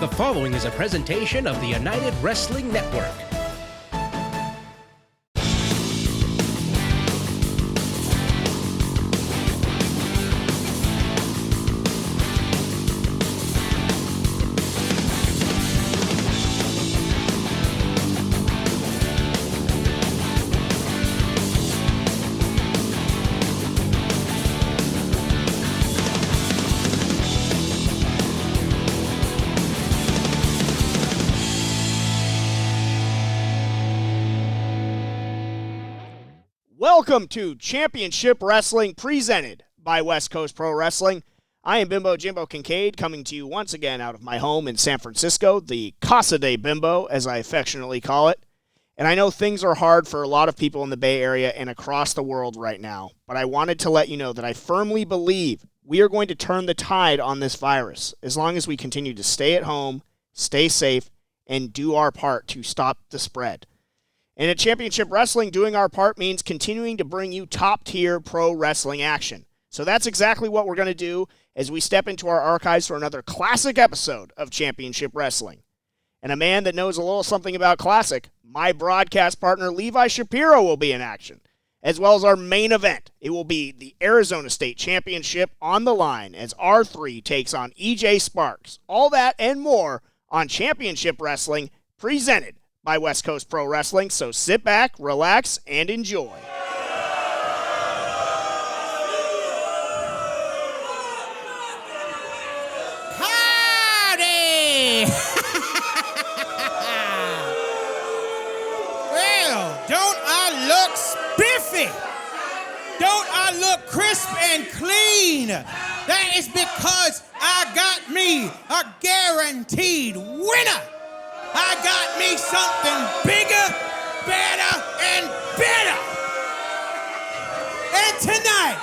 The following is a presentation of the United Wrestling Network. Welcome to Championship Wrestling presented by West Coast Pro Wrestling. I am Bimbo Jimbo Kincaid, coming to you once again out of my home in San Francisco, the Casa de Bimbo, as I affectionately call it. And I know things are hard for a lot of people in the Bay Area and across the world right now, but I wanted to let you know that I firmly believe we are going to turn the tide on this virus as long as we continue to stay at home, stay safe, and do our part to stop the spread. And at Championship Wrestling, doing our part means continuing to bring you top-tier pro wrestling action. So that's exactly what we're going to do as we step into our archives for another classic episode of Championship Wrestling. And a man that knows a little something about classic, my broadcast partner Levi Shapiro will be in action, as well as our main event. It will be the Arizona State Championship on the line as R3 takes on EJ Sparks. All that and more on Championship Wrestling, presented by West Coast Pro Wrestling, so sit back, relax, and enjoy. Howdy! Well, don't I look spiffy? Don't I look crisp and clean? That is because I got me a guaranteed winner. I got me something bigger, better, and better. And tonight,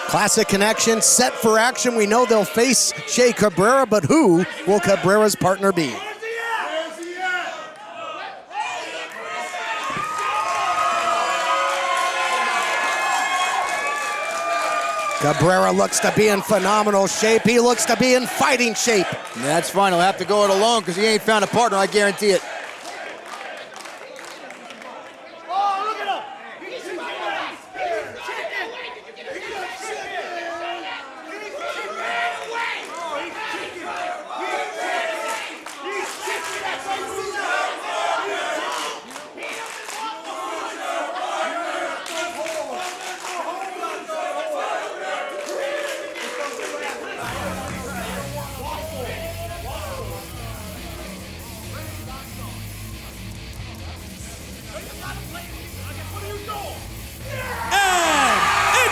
Classic Connection set for action. We know they'll face Shea Cabrera, but who will Cabrera's partner be? Cabrera looks to be in phenomenal shape. He looks to be in fighting shape. That's fine. He'll have to go it alone because he ain't found a partner, I guarantee it.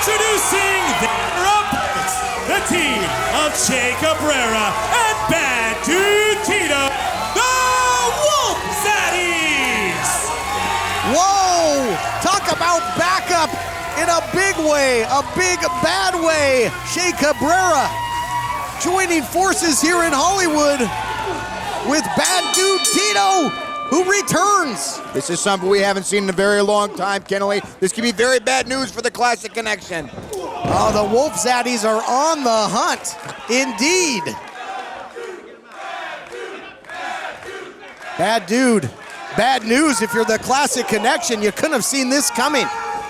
Introducing their opponents, the team of Shea Cabrera and Bad Dude Tito, the Wolf Zaddies! Whoa! Talk about backup in a big way, a big bad way. Shea Cabrera joining forces here in Hollywood with Bad Dude Tito, who returns. This is something we haven't seen in a very long time, Kennelly. This could be very bad news for the Classic Connection. Oh, the Wolf Zaddies are on the hunt, indeed. Bad dude. Bad news if you're the Classic Connection. You couldn't have seen this coming.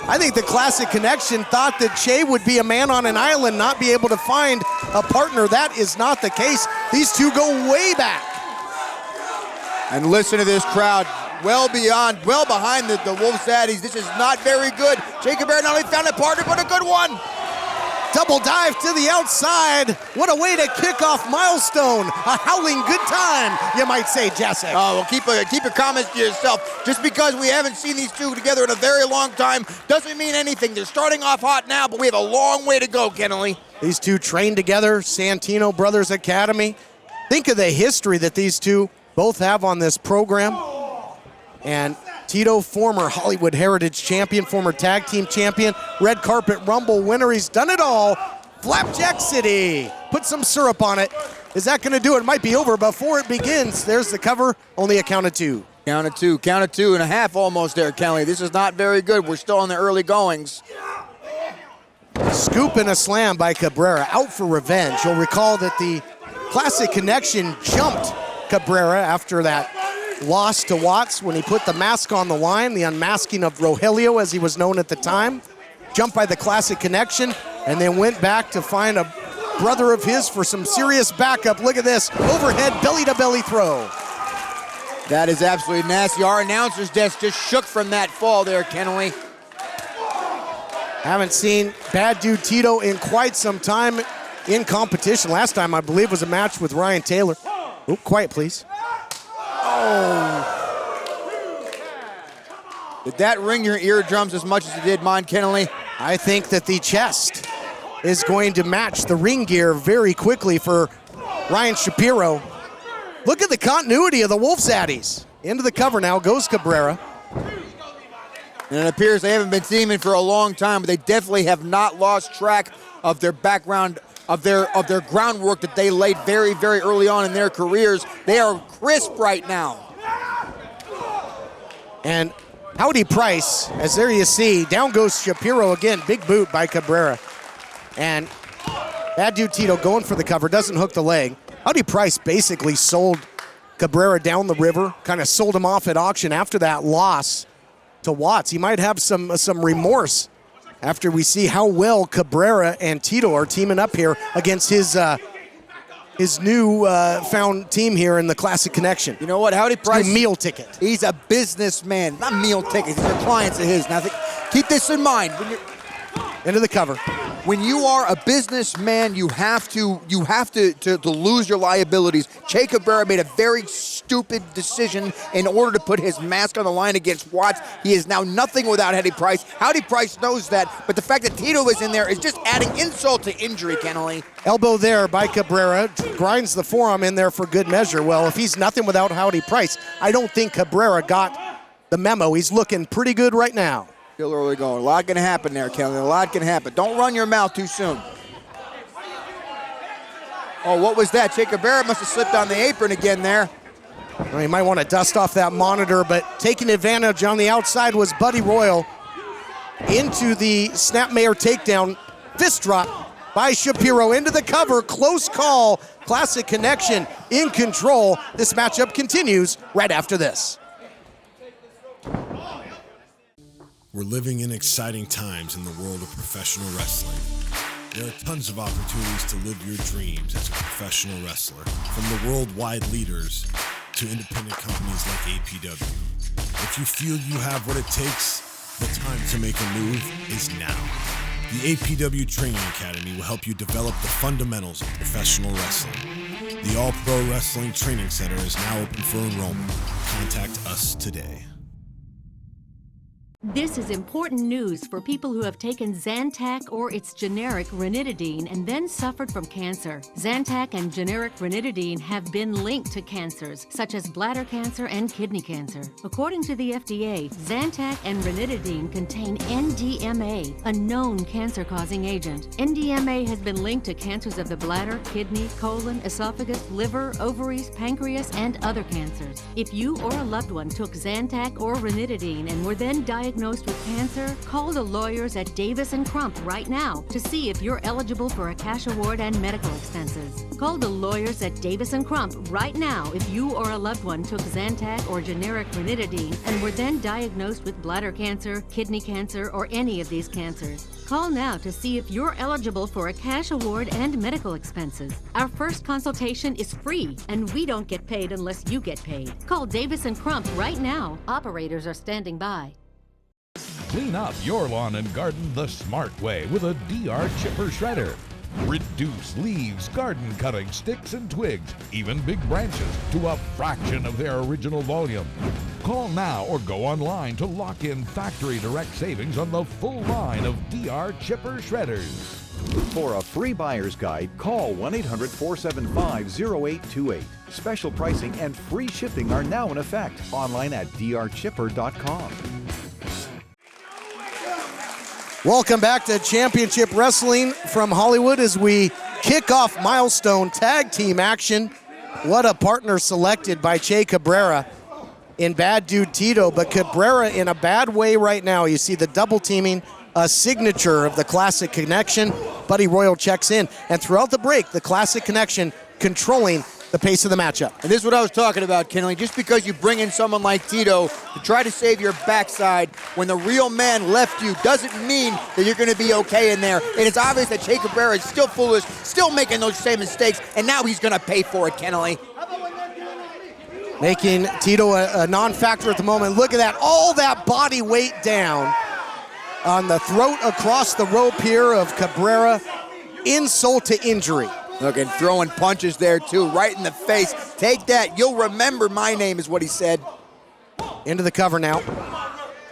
I think the Classic Connection thought that Shea would be a man on an island, not be able to find a partner. That is not the case. These two go way back. And listen to this crowd, well behind the Wolf Zaddies. This is not very good. Shea Cabrera not only found a partner, but a good one. Double dive to the outside. What a way to kick off Milestone. A howling good time, you might say, Jessica. Oh, well, keep your comments to yourself. Just because we haven't seen these two together in a very long time doesn't mean anything. They're starting off hot now, but we have a long way to go, Kennelly. These two trained together, Santino Brothers Academy. Think of the history that these two both have on this program. And Tito, former Hollywood Heritage champion, former tag team champion, red carpet rumble winner. He's done it all. Flapjack City. Put some syrup on it. Is that going to do it? It might be over before it begins. There's the cover, only a count of 2. Count of 2.5 almost there, Kelly. This is not very good. We're still in the early goings. Scoop and a slam by Cabrera, out for revenge. You'll recall that the Classic Connection jumped Cabrera after that loss to Watts when he put the mask on the line, the unmasking of Rogelio as he was known at the time. Jumped by the Classic Connection and then went back to find a brother of his for some serious backup. Look at this, overhead belly-to-belly throw. That is absolutely nasty. Our announcer's desk just shook from that fall there, Kenley. Haven't seen Bad Dude Tito in quite some time in competition. Last time, I believe, was a match with Ryan Taylor. Oh, quiet, please. Oh. Did that ring your eardrums as much as it did mine, Kenley? I think that the chest is going to match the ring gear very quickly for Ryan Shapiro. Look at the continuity of the Wolf Zaddies. Into the cover now goes Cabrera. And it appears they haven't been teaming for a long time, but they definitely have not lost track of their background, of their groundwork that they laid very, very early on in their careers. They are crisp right now. And Howdy Price, as there you see, down goes Shapiro again. Big boot by Cabrera. And Bad Dude Tito going for the cover, doesn't hook the leg. Howdy Price basically sold Cabrera down the river, kind of sold him off at auction after that loss to Watts. He might have some remorse after we see how well Cabrera and Tito are teaming up here against his new found team here in the Classic Connection. You know what, Howdy Price? Meal ticket. He's a businessman, not meal tickets. These are clients of his. Now, keep this in mind. Into the cover. When you are a businessman, you have to lose your liabilities. Che Cabrera made a very stupid decision in order to put his mask on the line against Watts. He is now nothing without Howdy Price. Howdy Price knows that, but the fact that Tito is in there is just adding insult to injury, Kenley. Elbow there by Cabrera, grinds the forearm in there for good measure. Well, if he's nothing without Howdy Price, I don't think Cabrera got the memo. He's looking pretty good right now. Still early going. A lot can happen there, Kelly. A lot can happen. Don't run your mouth too soon. Oh, what was that? Che Cabrera must have slipped on the apron again there. Well, he might want to dust off that monitor, but taking advantage on the outside was Buddy Royal into the Snapmare takedown. Fist drop by Shapiro into the cover. Close call. Classic Connection in control. This matchup continues right after this. We're living in exciting times in the world of professional wrestling. There are tons of opportunities to live your dreams as a professional wrestler, from the worldwide leaders to independent companies like APW. If you feel you have what it takes, the time to make a move is now. The APW Training Academy will help you develop the fundamentals of professional wrestling. The All Pro Wrestling Training Center is now open for enrollment. Contact us today. This is important news for people who have taken Zantac or its generic ranitidine and then suffered from cancer. Zantac and generic ranitidine have been linked to cancers, such as bladder cancer and kidney cancer. According to the FDA, Zantac and ranitidine contain NDMA, a known cancer-causing agent. NDMA has been linked to cancers of the bladder, kidney, colon, esophagus, liver, ovaries, pancreas, and other cancers. If you or a loved one took Zantac or ranitidine and were then diagnosed with cancer, call the lawyers at Davis & Crump right now to see if you're eligible for a cash award and medical expenses. Call the lawyers at Davis & Crump right now if you or a loved one took Zantac or generic ranitidine and were then diagnosed with bladder cancer, kidney cancer, or any of these cancers. Call now to see if you're eligible for a cash award and medical expenses. Our first consultation is free, and we don't get paid unless you get paid. Call Davis & Crump right now. Operators are standing by. Clean up your lawn and garden the smart way with a DR Chipper Shredder. Reduce leaves, garden cuttings, sticks, and twigs, even big branches, to a fraction of their original volume. Call now or go online to lock in factory direct savings on the full line of DR Chipper Shredders. For a free buyer's guide, call 1-800-475-0828. Special pricing and free shipping are now in effect. Online at drchipper.com. Welcome back to Championship Wrestling from Hollywood as we kickoff milestone tag team action. What a partner selected by Che Cabrera in Bad Dude Tito, but Cabrera in a bad way right now. You see the double teaming, a signature of the Classic Connection. Buddy Royal checks in, and throughout the break, the Classic Connection controlling the pace of the matchup. And this is what I was talking about, Kenley. Just because you bring in someone like Tito to try to save your backside when the real man left you doesn't mean that you're going to be okay in there. And it's obvious that Che Cabrera is still foolish, still making those same mistakes, and now he's going to pay for it, Kenley. Making Tito a non-factor at the moment. Look at that, all that body weight down on the throat across the rope here of Cabrera. Insult to injury. Look, and throwing punches there too, right in the face. Take that, you'll remember my name is what he said. Into the cover now.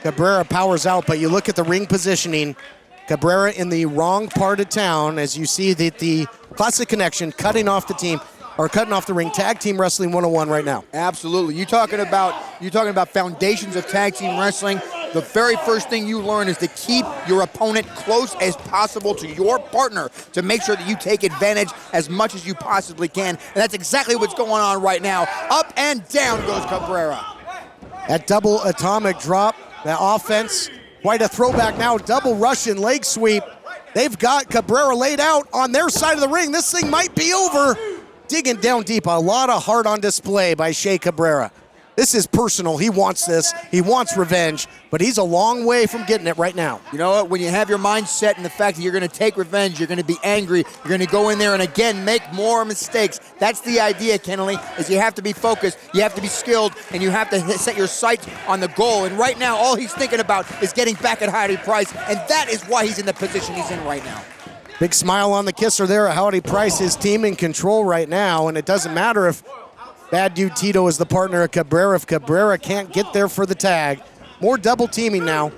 Cabrera powers out, but you look at the ring positioning. Cabrera in the wrong part of town as you see that the Classic Connection cutting off the team, or cutting off the ring. Tag Team Wrestling 101 right now. Absolutely. You're talking about foundations of tag team wrestling. The very first thing you learn is to keep your opponent close as possible to your partner to make sure that you take advantage as much as you possibly can. And that's exactly what's going on right now. Up and down goes Cabrera. That double atomic drop, that offense, quite a throwback now. Double Russian leg sweep. They've got Cabrera laid out on their side of the ring. This thing might be over. Digging down deep, a lot of heart on display by Che Cabrera. This is personal. He wants this. He wants revenge, but he's a long way from getting it right now. You know what? When you have your mind set in the fact that you're going to take revenge, you're going to be angry, you're going to go in there and again make more mistakes. That's the idea, Kenley, is you have to be focused, you have to be skilled, and you have to set your sights on the goal. And right now, all he's thinking about is getting back at Howdy Price, and that is why he's in the position he's in right now. Big smile on the kisser there. Howdy Price, his team in control right now, and it doesn't matter if Bad Dude Tito is the partner of Cabrera. If Cabrera can't get there for the tag. More double teaming now.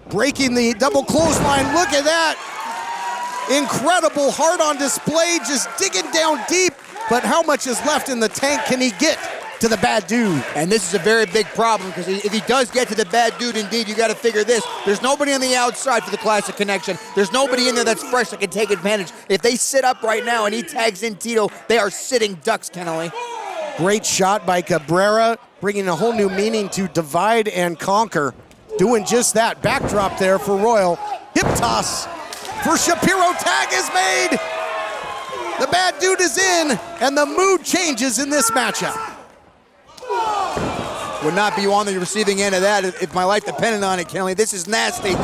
Breaking the double clothesline. Look at that. Incredible heart on display, just digging down deep. But how much is left in the tank can he get to the Bad Dude? And this is a very big problem because if he does get to the Bad Dude, indeed, you got to figure this. There's nobody on the outside for the Classic Connection. There's nobody in there that's fresh that can take advantage. If they sit up right now and he tags in Tito, they are sitting ducks, Kenley. Great shot by Cabrera, bringing a whole new meaning to divide and conquer. Doing just that. Backdrop there for Royal. Hip toss for Shapiro. Tag is made. The Bad Dude is in, and the mood changes in this matchup. Would not be on the receiving end of that if my life depended on it, Kenley. This is nasty.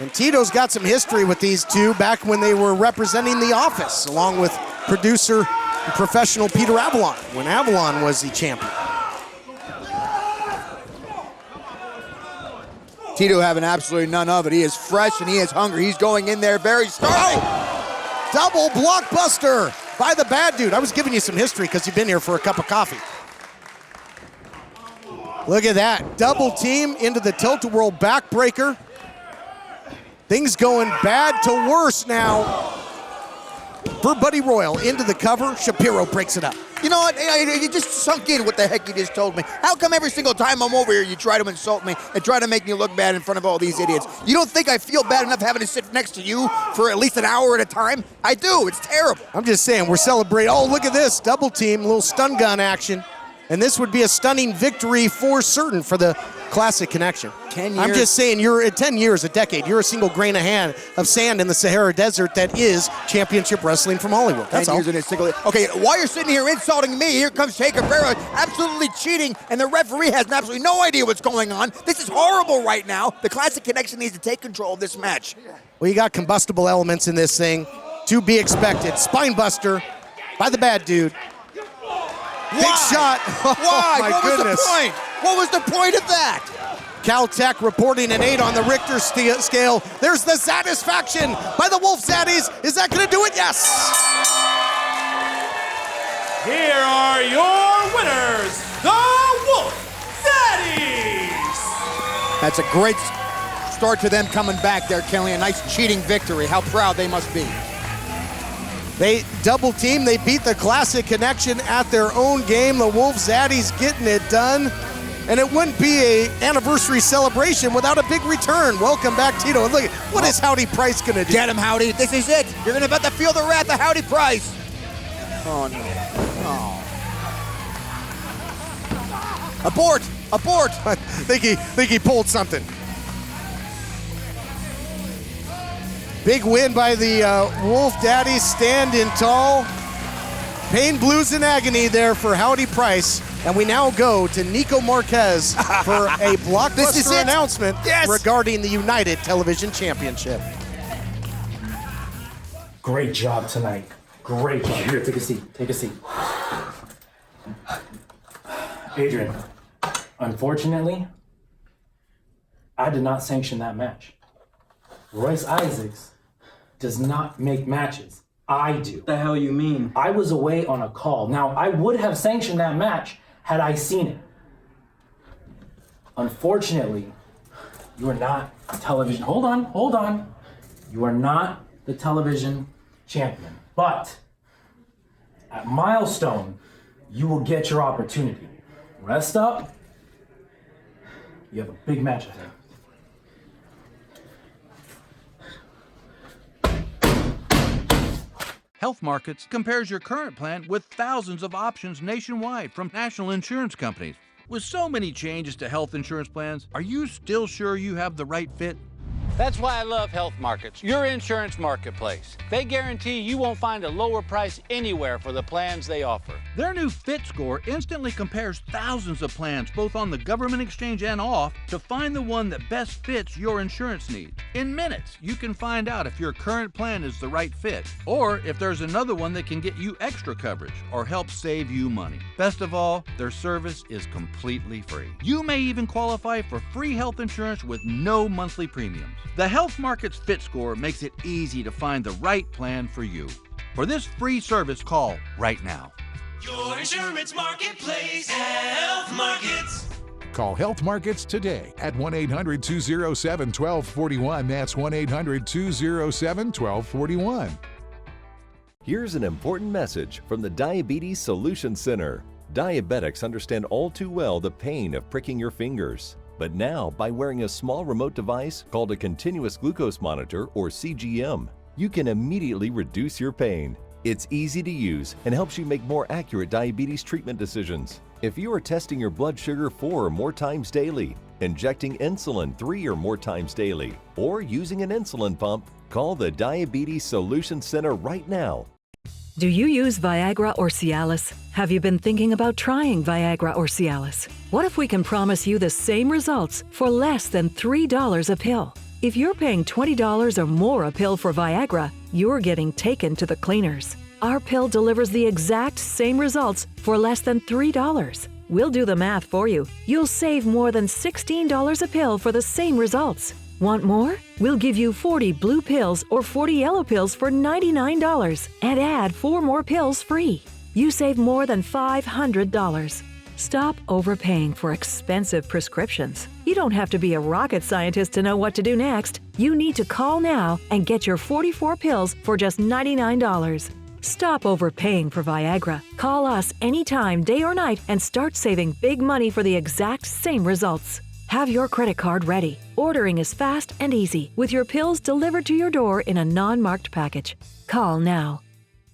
And Tito's got some history with these two back when they were representing The Office, along with producer and professional Peter Avalon, when Avalon was the champion. Tito having absolutely none of it. He is fresh and he is hungry. He's going in there very strong. Double blockbuster by the Bad Dude. I was giving you some history because you've been here for a cup of coffee. Look at that. Double team into the tilt-a-whirl backbreaker. Things going bad to worse now for Buddy Royal. Into the cover. Shapiro breaks it up. You know what? You just sunk in what the heck you just told me. How come every single time I'm over here you try to insult me and try to make me look bad in front of all these idiots? You don't think I feel bad enough having to sit next to you for at least an hour at a time? I do. It's terrible. I'm just saying, we're celebrating. Oh, look at this. Double team, little stun gun action. And this would be a stunning victory for certain for the Classic Connection. 10 years. I'm just saying, you're at 10 years, a decade. You're a single grain of sand in the Sahara Desert that is championship wrestling from Hollywood. That's 10 all. years in a single. Okay, while you're sitting here insulting me, here comes Che Cabrera absolutely cheating, and the referee has absolutely no idea what's going on. This is horrible right now. The Classic Connection needs to take control of this match. Well, you got combustible elements in this thing to be expected. Spinebuster by the Bad Dude. Big shot. Why? My what goodness. was the point? What was the point of that? Caltech reporting an 8 on the Richter scale. There's the satisfaction by the Wolf Zaddies. Is that going to do it? Yes. Here are your winners, the Wolf Zaddies. That's a great start to them coming back there, Kelly. A nice cheating victory. How proud they must be. They double team. They beat the Classic Connection at their own game. The Wolf Zaddies getting it done. And it wouldn't be an anniversary celebration without a big return. Welcome back, Tito. And look, what is Howdy Price going to do? Get him, Howdy. This is it. You're going to about to feel the wrath of Howdy Price. Oh, no. Oh. Abort. I think he pulled something. Big win by the Wolf Daddies, standing tall. Pain, blues, and agony there for Howdy Price. And we now go to Nico Marquez for a blockbuster announcement regarding the United Television Championship. Great job tonight. Great job. Here, take a seat. Adrian, unfortunately, I did not sanction that match. Royce Isaacs does not make matches. I do. What the hell you mean? I was away on a call. Now, I would have sanctioned that match had I seen it. Unfortunately, you are not television. Hold on. You are not the television champion. But at Milestone, you will get your opportunity. Rest up. You have a big match ahead. Health Markets compares your current plan with thousands of options nationwide from national insurance companies. With so many changes to health insurance plans, are you still sure you have the right fit? That's why I love Health Markets, your insurance marketplace. They guarantee you won't find a lower price anywhere for the plans they offer. Their new Fit Score instantly compares thousands of plans, both on the government exchange and off, to find the one that best fits your insurance needs. In minutes, you can find out if your current plan is the right fit, or if there's another one that can get you extra coverage or help save you money. Best of all, their service is completely free. You may even qualify for free health insurance with no monthly premiums. The Health Markets Fit Score makes it easy to find the right plan for you. For this free service, call right now. Your insurance marketplace, Health Markets. Call Health Markets today at 1-800-207-1241. That's 1-800-207-1241. Here's an important message from the Diabetes Solution Center. Diabetics understand all too well the pain of pricking your fingers. But now, by wearing a small remote device called a continuous glucose monitor, or CGM, you can immediately reduce your pain. It's easy to use and helps you make more accurate diabetes treatment decisions. If you are testing your blood sugar 4 or more times daily, injecting insulin 3 or more times daily, or using an insulin pump, call the Diabetes Solution Center right now. Do you use Viagra or Cialis? Have you been thinking about trying Viagra or Cialis? What if we can promise you the same results for less than $3 a pill? If you're paying $20 or more a pill for Viagra, you're getting taken to the cleaners. Our pill delivers the exact same results for less than $3. We'll do the math for you. You'll save more than $16 a pill for the same results. Want more? We'll give you 40 blue pills or 40 yellow pills for $99 and add 4 more pills free. You save more than $500. Stop overpaying for expensive prescriptions. You don't have to be a rocket scientist to know what to do next. You need to call now and get your 44 pills for just $99. Stop overpaying for Viagra. Call us anytime, day or night, and start saving big money for the exact same results. Have your credit card ready. Ordering is fast and easy, with your pills delivered to your door in a non-marked package. Call now.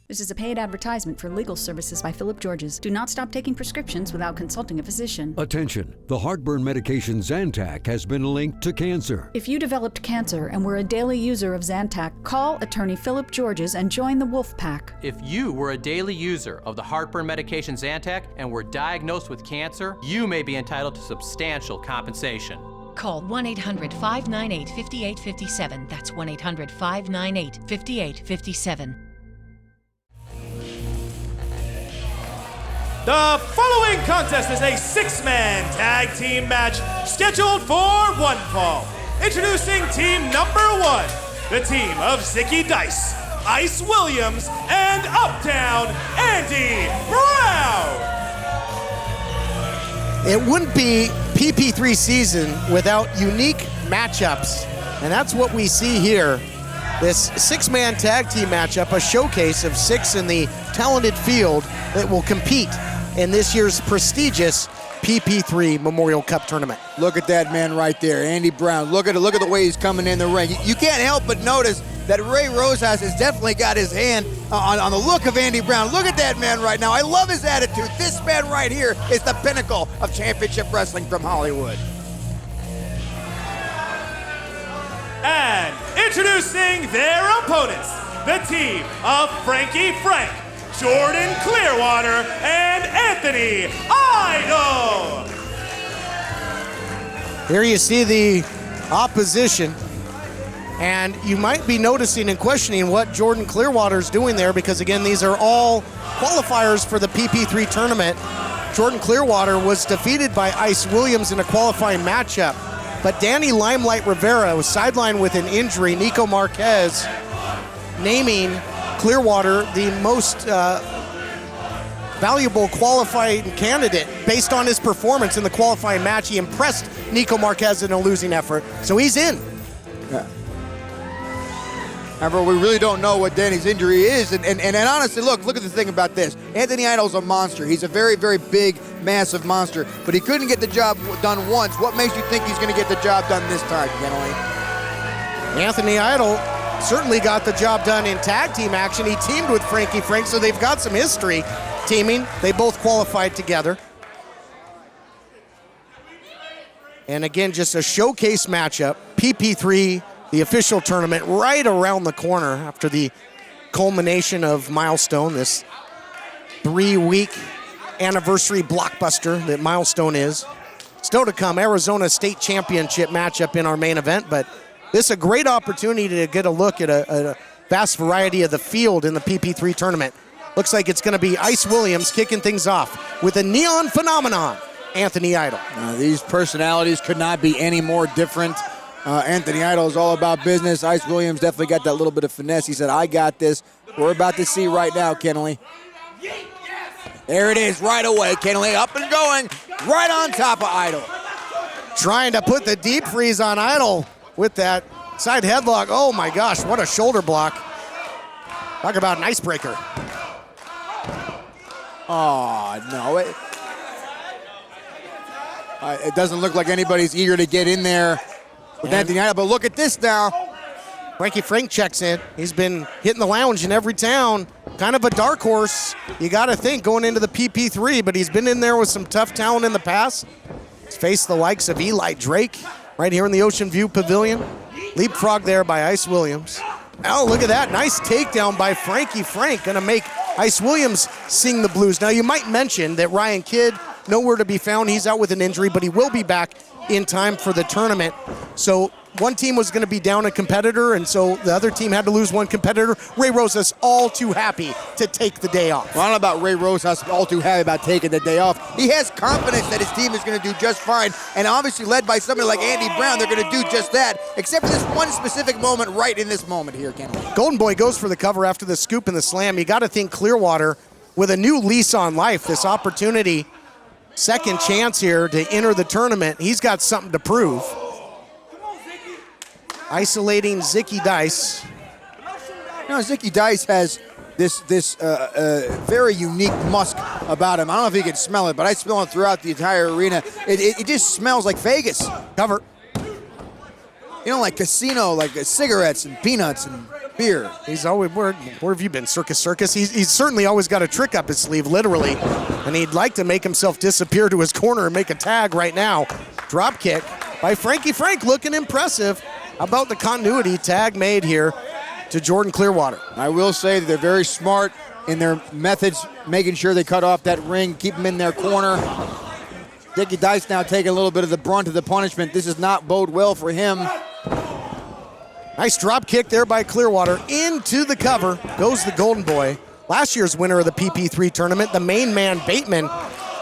This is a paid advertisement for legal services by Philip Georges. Do not stop taking prescriptions without consulting a physician. Attention! The heartburn medication Zantac has been linked to cancer. If you developed cancer and were a daily user of Zantac, call attorney Philip Georges and join the Wolf Pack. If you were a daily user of the heartburn medication Zantac and were diagnosed with cancer, you may be entitled to substantial compensation. Call 1-800-598-5857. That's 1-800-598-5857. The following contest is a 6-man tag team match scheduled for one fall. Introducing team number 1, the team of Zicky Dice, Ice Williams, and Uptown Andy Brown. It wouldn't be PP3 season without unique matchups, and that's what we see here. This 6-man tag team matchup, a showcase of 6 in the talented field that will compete in this year's prestigious PP3 Memorial Cup Tournament. Look at that man right there, Andy Brown. Look at the way he's coming in the ring. You can't help but notice that Ray Rosas has definitely got his hand on the look of Andy Brown. Look at that man right now. I love his attitude. This man right here is the pinnacle of championship wrestling from Hollywood. And introducing their opponents, the team of Frankie Frank, Jordan Clearwater, and Anthony Idol. Here you see the opposition, and you might be noticing and questioning what Jordan Clearwater's doing there, because again, these are all qualifiers for the PP3 tournament. Jordan Clearwater was defeated by Ice Williams in a qualifying matchup, but Danny Limelight Rivera was sidelined with an injury. Nico Marquez naming Clearwater the most valuable qualifying candidate based on his performance in the qualifying match. He impressed Nico Marquez in a losing effort, so he's in. Yeah. However, we really don't know what Danny's injury is, and honestly, look at the thing about this. Anthony Idol's a monster. He's a very, very big, massive monster, but he couldn't get the job done once. What makes you think he's going to get the job done this time, Kenley? Anthony Idol certainly got the job done in tag team action. He teamed with Frankie Frank, so they've got some history teaming. They both qualified together. And again, just a showcase matchup. PP3, the official tournament, right around the corner after the culmination of Milestone, this 3-week anniversary blockbuster that Milestone is. Still to come, Arizona State Championship matchup in our main event, but this is a great opportunity to get a look at a vast variety of the field in the PP3 tournament. Looks like it's going to be Ice Williams kicking things off with a neon phenomenon, Anthony Idol. These personalities could not be any more different. Anthony Idol is all about business. Ice Williams definitely got that little bit of finesse. He said, I got this. We're about to see right now, Kenley. There it is right away, Kenley. Up and going, right on top of Idol. Trying to put the deep freeze on Idol with that side headlock. Oh my gosh, what a shoulder block. Talk about an icebreaker. Oh, no. It doesn't look like anybody's eager to get in there with Anthony Idol, but look at this now. Frankie Frank checks in. He's been hitting the lounge in every town. Kind of a dark horse, you got to think, going into the PP3, but he's been in there with some tough talent in the past. He's faced the likes of Eli Drake right here in the Ocean View Pavilion. Leapfrog there by Ice Williams. Oh, look at that. Nice takedown by Frankie Frank. Going to make Ice Williams sing the blues. Now, you might mention that Ryan Kidd, nowhere to be found. He's out with an injury, but he will be back in time for the tournament. So one team was going to be down a competitor, and so the other team had to lose one competitor. Ray Rosas all too happy to take the day off. Well, I don't know about Ray Rosas all too happy about taking the day off. He has confidence that his team is going to do just fine, and obviously led by somebody like Andy Brown, they're going to do just that, except for this one specific moment right in this moment here, Kenley. Golden Boy goes for the cover after the scoop and the slam. You got to think Clearwater with a new lease on life, this opportunity, second chance here to enter the tournament. He's got something to prove. Isolating Zicky Dice. You know, Zicky Dice has this very unique musk about him. I don't know if you can smell it, but I smell it throughout the entire arena. It just smells like Vegas. Cover. You know, like casino, like cigarettes and peanuts and beer. He's always, where have you been, Circus? He's certainly always got a trick up his sleeve, literally. And he'd like to make himself disappear to his corner and make a tag right now. Drop kick by Frankie Frank, looking impressive. How about the continuity tag made here to Jordan Clearwater? I will say that they're very smart in their methods, making sure they cut off that ring, keep them in their corner. Zicky Dice now taking a little bit of the brunt of the punishment. This does not bode well for him. Nice drop kick there by Clearwater. Into the cover goes the Golden Boy. Last year's winner of the PP3 tournament, the main man, Bateman.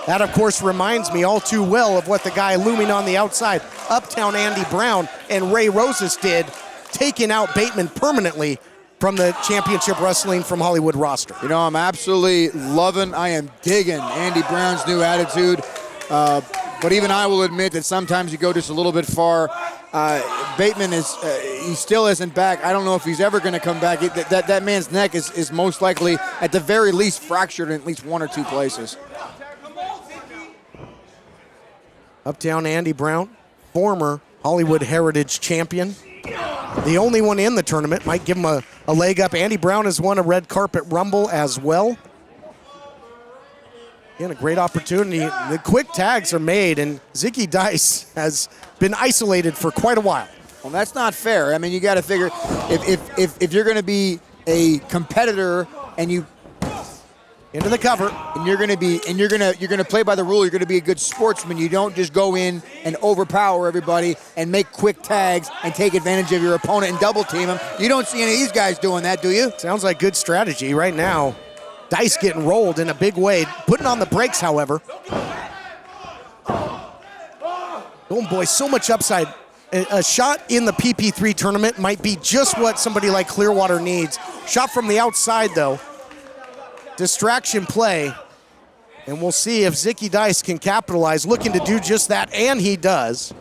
That, of course, reminds me all too well of what the guy looming on the outside, Uptown Andy Brown, and Ray Rosas did, taking out Bateman permanently from the Championship Wrestling from Hollywood roster. You know, I'm absolutely loving, I am digging Andy Brown's new attitude. But even I will admit that sometimes you go just a little bit far. Bateman he still isn't back. I don't know if he's ever going to come back. That man's neck is most likely, at the very least, fractured in at least one or two places. Uptown Andy Brown, former Hollywood Heritage champion. The only one in the tournament, might give him a leg up. Andy Brown has won a red carpet rumble as well. Again, a great opportunity. The quick tags are made, and Zicky Dice has been isolated for quite a while. Well, that's not fair. I mean, you got to figure if you're going to be a competitor and you into the cover, and you're going to play by the rule. You're going to be a good sportsman. You don't just go in and overpower everybody and make quick tags and take advantage of your opponent and double team them. You don't see any of these guys doing that, do you? Sounds like good strategy right now. Dice getting rolled in a big way, putting on the brakes, however. Oh boy, so much upside. A shot in the PP3 tournament might be just what somebody like Clearwater needs. Shot from the outside, though. Distraction play. And we'll see if Zicky Dice can capitalize, looking to do just that, and he does.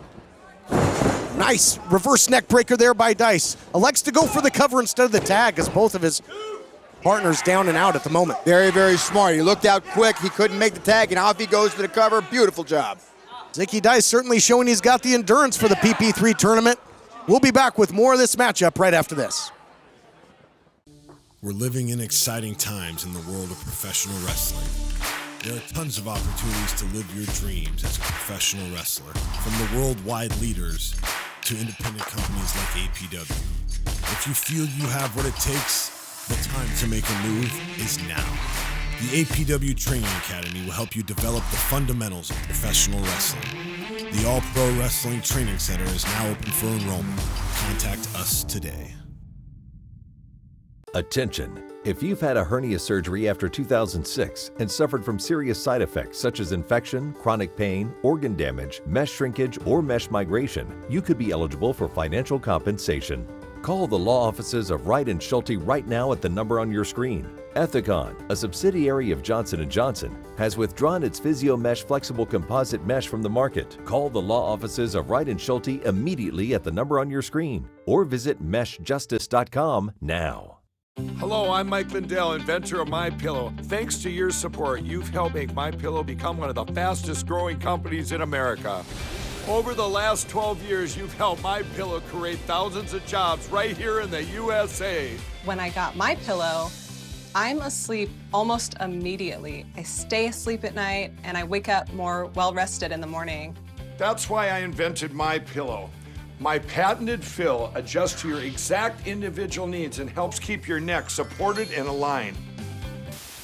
Nice reverse neck breaker there by Dice. Elects to go for the cover instead of the tag, as both of his partners down and out at the moment. Very, very smart. He looked out quick. He couldn't make the tag, and off he goes to the cover. Beautiful job. Zicky Dice certainly showing he's got the endurance for the PP3 tournament. We'll be back with more of this matchup right after this. We're living in exciting times in the world of professional wrestling. There are tons of opportunities to live your dreams as a professional wrestler, from the worldwide leaders to independent companies like APW. If you feel you have what it takes, the time to make a move is now. The APW Training Academy will help you develop the fundamentals of professional wrestling. The All Pro Wrestling Training Center is now open for enrollment. Contact us today. Attention! If you've had a hernia surgery after 2006 and suffered from serious side effects such as infection, chronic pain, organ damage, mesh shrinkage, or mesh migration, you could be eligible for financial compensation. Call the law offices of Wright & Schulte right now at the number on your screen. Ethicon, a subsidiary of Johnson & Johnson, has withdrawn its PhysioMesh flexible composite mesh from the market. Call the law offices of Wright & Schulte immediately at the number on your screen or visit meshjustice.com now. Hello, I'm Mike Lindell, inventor of MyPillow. Thanks to your support, you've helped make MyPillow become one of the fastest growing companies in America. Over the last 12 years, you've helped MyPillow create thousands of jobs right here in the USA. When I got MyPillow, I'm asleep almost immediately. I stay asleep at night and I wake up more well-rested in the morning. That's why I invented MyPillow. My patented fill adjusts to your exact individual needs and helps keep your neck supported and aligned.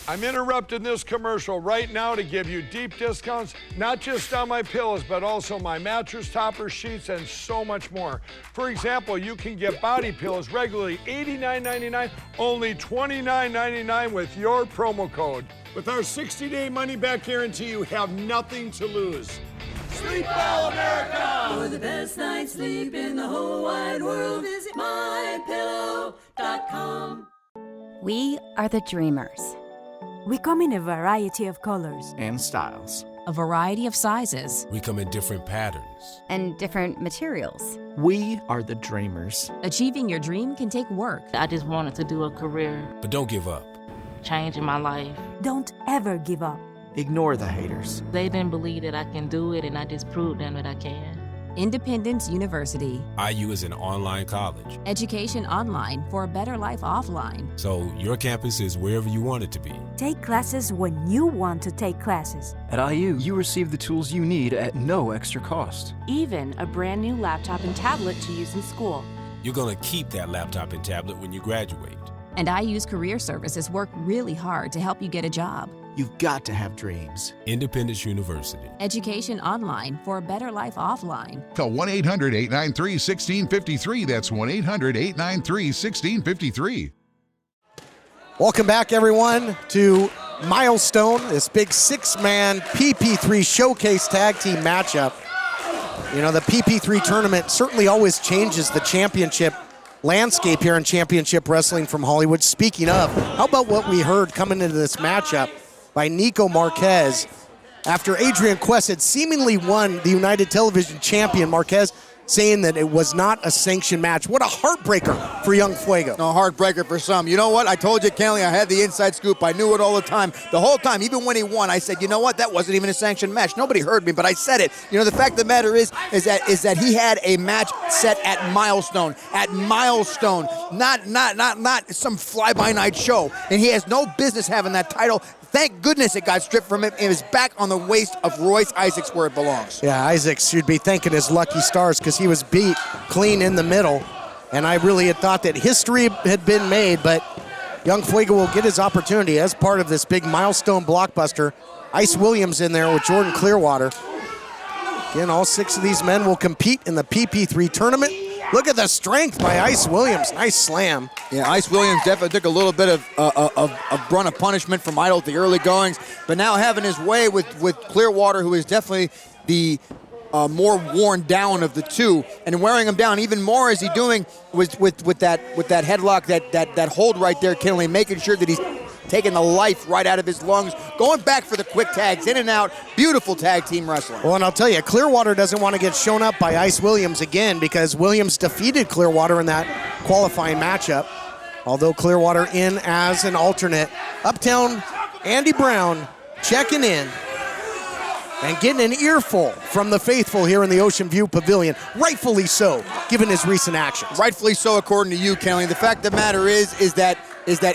I'm interrupting this commercial right now to give you deep discounts, not just on my pillows, but also my mattress toppers, sheets, and so much more. For example, you can get body pillows regularly $89.99, only $29.99 with your promo code. With our 60-day money-back guarantee, you have nothing to lose. Sleep well, America! For the best night's sleep in the whole wide world, visit mypillow.com. We are the Dreamers. We come in a variety of colors and styles, a variety of sizes. We come in different patterns and different materials. We are the Dreamers. Achieving your dream can take work. I just wanted to do a career. But don't give up. Changing my life. Don't ever give up. Ignore the haters. They didn't believe that I can do it, and I just proved them that I can. Independence University. IU is an online college. Education online for a better life offline. So your campus is wherever you want it to be. Take classes when you want to take classes. At IU, you receive the tools you need at no extra cost. Even a brand new laptop and tablet to use in school. You're going to keep that laptop and tablet when you graduate. And IU's career services work really hard to help you get a job. You've got to have dreams. Independence University. Education online for a better life offline. Call 1-800-893-1653. That's 1-800-893-1653. Welcome back, everyone, to Milestone, this big six-man PP3 Showcase Tag Team matchup. You know, the PP3 tournament certainly always changes the championship landscape here in Championship Wrestling from Hollywood. Speaking of, how about what we heard coming into this matchup by Nico Marquez after Adrian Quest had seemingly won the United Television champion. Marquez saying that it was not a sanctioned match. What a heartbreaker for young Fuego. No, heartbreaker for some. You know what? I told you, Kenley, I had the inside scoop. I knew it all the time. The whole time, even when he won, I said, you know what? That wasn't even a sanctioned match. Nobody heard me, but I said it. You know, the fact of the matter is that he had a match set at Milestone. At Milestone. Not some fly-by-night show. And he has no business having that title. Thank goodness it got stripped from him and is back on the waist of Royce Isaacs where it belongs. Yeah, Isaacs should be thanking his lucky stars because he was beat clean in the middle. And I really had thought that history had been made, but young Fuego will get his opportunity as part of this big milestone blockbuster. Ice Williams in there with Jordan Clearwater. Again, all 6 of these men will compete in the PP3 tournament. Look at the strength by Ice Williams. Nice slam. Yeah, Ice Williams definitely took a little bit of brunt of punishment from Idol at the early goings, but now having his way with Clearwater, who is definitely the more worn down of the two, and wearing him down even more as he doing with that headlock, that hold right there, Kinley, making sure that he's taking the life right out of his lungs, going back for the quick tags, in and out. Beautiful tag team wrestling. Well, and I'll tell you, Clearwater doesn't want to get shown up by Ice Williams again because Williams defeated Clearwater in that qualifying matchup. Although Clearwater in as an alternate. Uptown Andy Brown checking in and getting an earful from the faithful here in the Ocean View Pavilion. Rightfully so, given his recent actions. Rightfully so, according to you, Kelly. The fact of the matter is that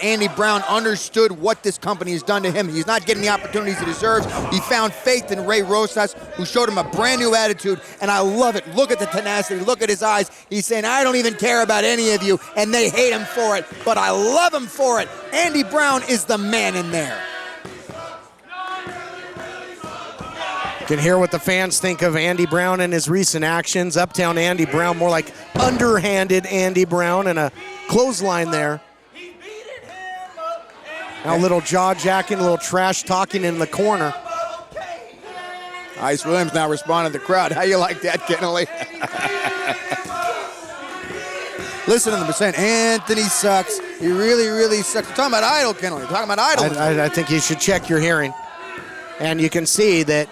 Andy Brown understood what this company has done to him. He's not getting the opportunities he deserves. He found faith in Ray Rosas, who showed him a brand new attitude, and I love it. Look at the tenacity. Look at his eyes. He's saying, I don't even care about any of you, and they hate him for it, but I love him for it. Andy Brown is the man in there. You can hear what the fans think of Andy Brown and his recent actions. Uptown Andy Brown, more like underhanded Andy Brown, and a clothesline there. Now a little jaw jacking, a little trash talking in the corner. Ice Williams now responding to the crowd. How you like that, Kennelly? Listen to them saying, Anthony sucks. He really, really sucks. We're talking about Idol, Kennelly. We're talking about Idol. I think you should check your hearing. And you can see that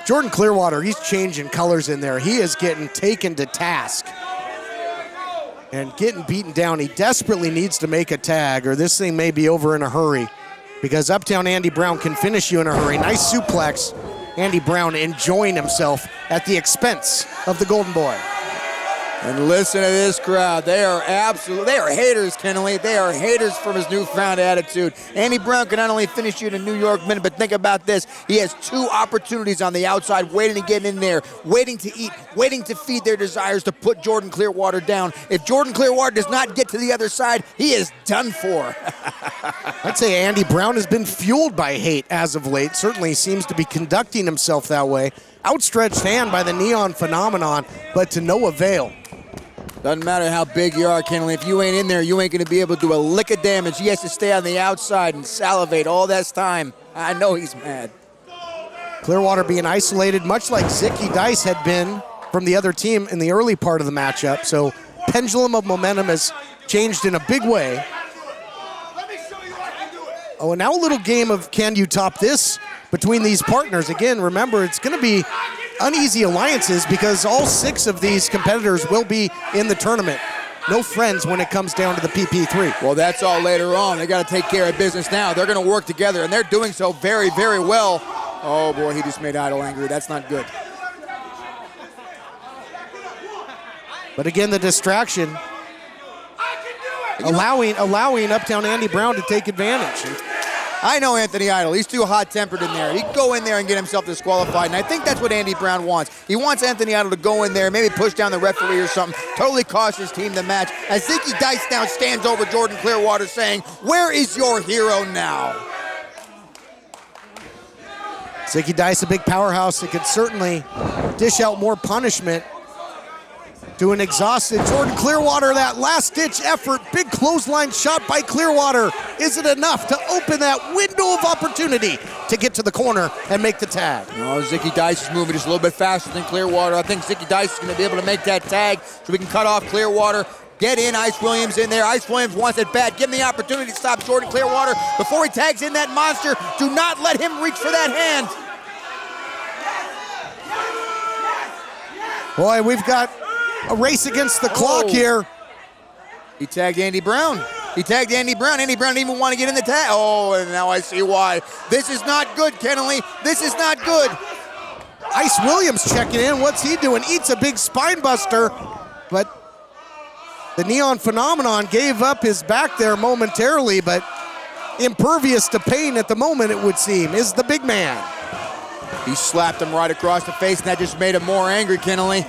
Jordan Clearwater, he's changing colors in there. He is getting taken to task and getting beaten down. He desperately needs to make a tag or this thing may be over in a hurry because Uptown Andy Brown can finish you in a hurry. Nice suplex. Andy Brown enjoying himself at the expense of the Golden Boy. And listen to this crowd. They are haters, Kennelly. They are haters from his newfound attitude. Andy Brown can not only finish you in a New York minute, but think about this. He has 2 opportunities on the outside waiting to get in there, waiting to eat, waiting to feed their desires to put Jordan Clearwater down. If Jordan Clearwater does not get to the other side, he is done for. I'd say Andy Brown has been fueled by hate as of late. Certainly seems to be conducting himself that way. Outstretched hand by the Neon Phenomenon, but to no avail. Doesn't matter how big you are, Kennelly. If you ain't in there, you ain't going to be able to do a lick of damage. He has to stay on the outside and salivate all this time. I know he's mad. Clearwater being isolated, much like Zicky Dice had been from the other team in the early part of the matchup. So pendulum of momentum has changed in a big way. Oh, and now a little game of can you top this between these partners. Again, remember, it's going to be uneasy alliances because all 6 of these competitors will be in the tournament. No friends when it comes down to the PP3. Well, that's all later on. They got to take care of business now. They're going to work together, and they're doing so very, very well. Oh, boy, he just made Idol angry. That's not good. But again, the distraction, allowing Uptown Andy Brown to take advantage. I know Anthony Idol. He's too hot-tempered in there. He can go in there and get himself disqualified, and I think that's what Andy Brown wants. He wants Anthony Idol to go in there, maybe push down the referee or something, totally cost his team the match, as Zicky Dice now stands over Jordan Clearwater saying, where is your hero now? Zicky Dice, a big powerhouse that could certainly dish out more punishment to an exhausted Jordan Clearwater. That last-ditch effort, big clothesline shot by Clearwater. Is it enough to open that window of opportunity to get to the corner and make the tag? No, Zicky Dice is moving just a little bit faster than Clearwater. I think Zicky Dice is going to be able to make that tag so we can cut off Clearwater. Get in, Ice Williams in there. Ice Williams wants it bad. Give him the opportunity to stop Jordan Clearwater before he tags in that monster. Do not let him reach for that hand. Boy, we've got a race against the clock here. He tagged Andy Brown. Andy Brown didn't even want to get in the tag. Oh, and now I see why. This is not good, Kennelly. This is not good. Ice Williams checking in. What's he doing? Eats a big spine buster, but the Neon Phenomenon gave up his back there momentarily, but impervious to pain at the moment, it would seem, is the big man. He slapped him right across the face, and that just made him more angry, Kennelly.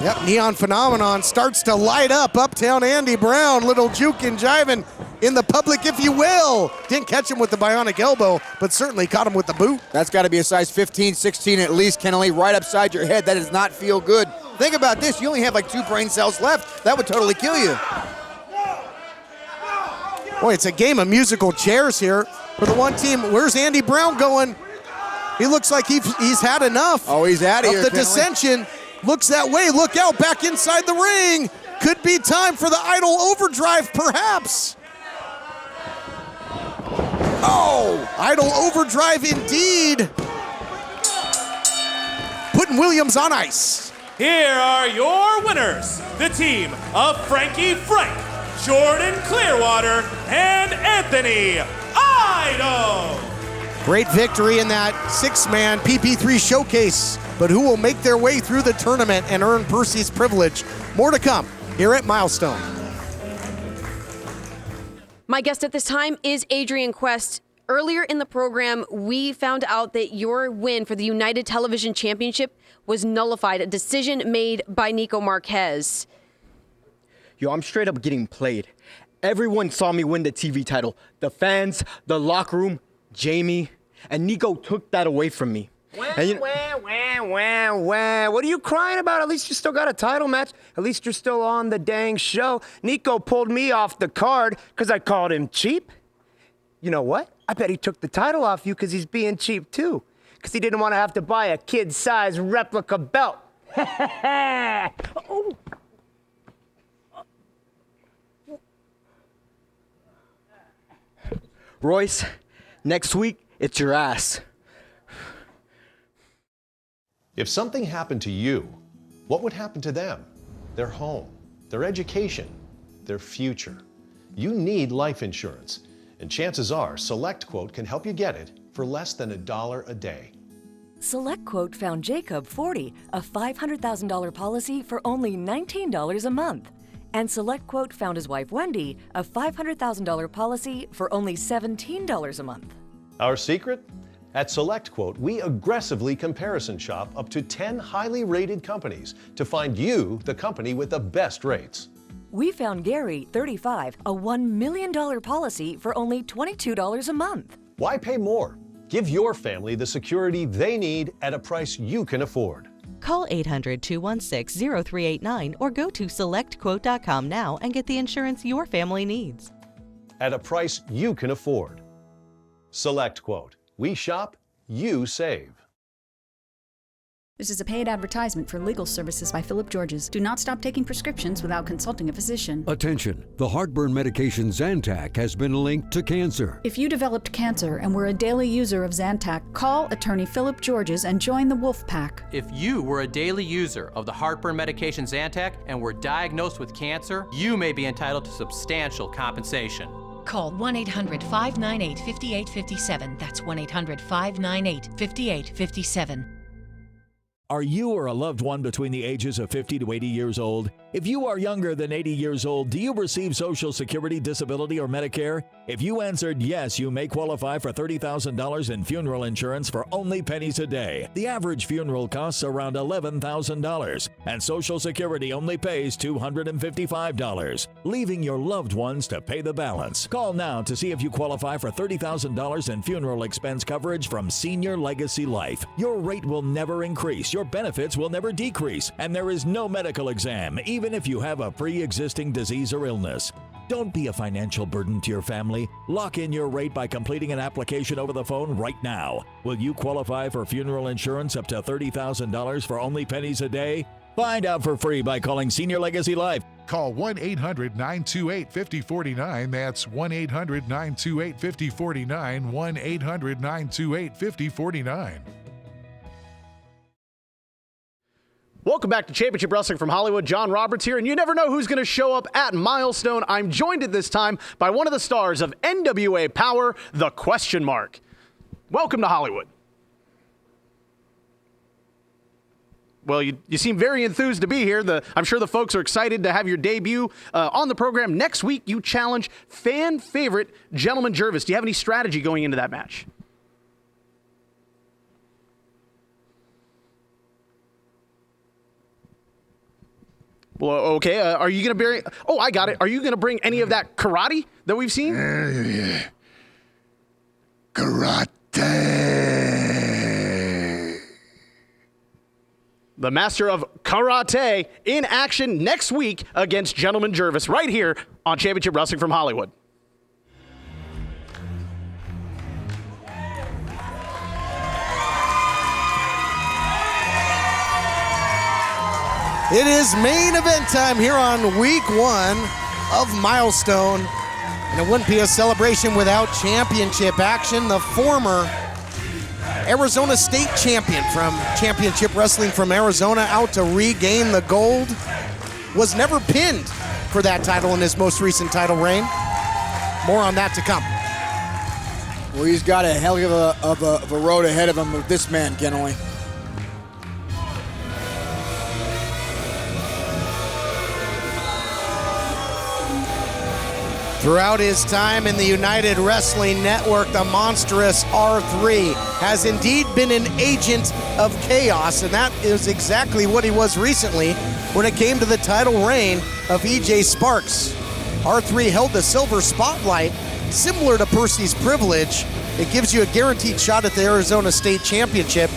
Yep, Neon Phenomenon starts to light up Uptown Andy Brown. Little juke and jiving in the public, if you will. Didn't catch him with the bionic elbow, but certainly caught him with the boot. That's got to be a size 15, 16 at least, Kennelly, right upside your head. That does not feel good. Think about this. You only have like 2 brain cells left. That would totally kill you. Boy, it's a game of musical chairs here for the one team. Where's Andy Brown going? He looks like he's had enough. Oh, he's out of here, the Kennelly. Dissension. Looks that way. Look out, back inside the ring. Could be time for the Idol Overdrive, perhaps. Oh, Idol Overdrive indeed. Putting Williams on ice. Here are your winners, the team of Frankie Frank, Jordan Clearwater, and Anthony Idol. Great victory in that 6-man PP3 showcase, but who will make their way through the tournament and earn Percy's privilege? More to come here at Milestone. My guest at this time is Adrian Quest. Earlier in the program, we found out that your win for the United Television Championship was nullified, a decision made by Nico Marquez. Yo, I'm straight up getting played. Everyone saw me win the TV title. The fans, the locker room, Jamie, and Nico took that away from me. What are you crying about? At least you still got a title match. At least you're still on the dang show. Nico pulled me off the card because I called him cheap. You know what? I bet he took the title off you because he's being cheap too. Because he didn't want to have to buy a kid-size replica belt. Oh. Royce, next week, it's your ass. If something happened to you, what would happen to them? Their home, their education, their future. You need life insurance, and chances are SelectQuote can help you get it for less than $1 a day. SelectQuote found Jacob 40, a $500,000 policy for only $19 a month. And SelectQuote found his wife Wendy, a $500,000 policy for only $17 a month. Our secret? At SelectQuote, we aggressively comparison shop up to 10 highly rated companies to find you the company with the best rates. We found Gary, 35, a $1 million policy for only $22 a month. Why pay more? Give your family the security they need at a price you can afford. Call 800-216-0389 or go to SelectQuote.com now and get the insurance your family needs. At a price you can afford. SelectQuote. We shop, you save. This is a paid advertisement for legal services by Philip Georges. Do not stop taking prescriptions without consulting a physician. Attention, the heartburn medication Zantac has been linked to cancer. If you developed cancer and were a daily user of Zantac, call attorney Philip Georges and join the Wolf Pack. If you were a daily user of the heartburn medication Zantac and were diagnosed with cancer, you may be entitled to substantial compensation. Call 1-800-598-5857. That's 1-800-598-5857. Are you or a loved one between the ages of 50 to 80 years old? If you are younger than 80 years old, do you receive Social Security, disability, or Medicare? If you answered yes, you may qualify for $30,000 in funeral insurance for only pennies a day. The average funeral costs around $11,000, and Social Security only pays $255, leaving your loved ones to pay the balance. Call now to see if you qualify for $30,000 in funeral expense coverage from Senior Legacy Life. Your rate will never increase, your benefits will never decrease, and there is no medical exam, even if you have a pre-existing disease or illness. Don't be a financial burden to your family. Lock in your rate by completing an application over the phone right now. Will you qualify for funeral insurance up to $30,000 for only pennies a day? Find out for free by calling Senior Legacy Life. Call 1-800-928-5049. That's 1-800-928-5049. 1-800-928-5049. Welcome back to Championship Wrestling from Hollywood. John Roberts here, and you never know who's going to show up at Milestone. I'm joined at this time by one of the stars of NWA Power, the Question Mark. Welcome to Hollywood. Well, you seem very enthused to be here. I'm sure the folks are excited to have your debut on the program. Next week, you challenge fan favorite Gentleman Jervis. Do you have any strategy going into that match? Well, okay. Are you going to bring... Oh, I got it. Are you going to bring any of that karate that we've seen? Yeah. Karate. The master of karate in action next week against Gentleman Jervis right here on Championship Wrestling from Hollywood. It is main event time here on week 1 of Milestone. And it wouldn't be a celebration without championship action. The former Arizona State champion from Championship Wrestling from Arizona out to regain the gold. Was never pinned for that title in his most recent title reign. More on that to come. Well, he's got a hell of a road ahead of him with this man, Kenley. Throughout his time in the United Wrestling Network, the monstrous R3 has indeed been an agent of chaos, and that is exactly what he was recently when it came to the title reign of EJ Sparks. R3 held the silver spotlight, similar to Percy's privilege. It gives you a guaranteed shot at the Arizona State Championship.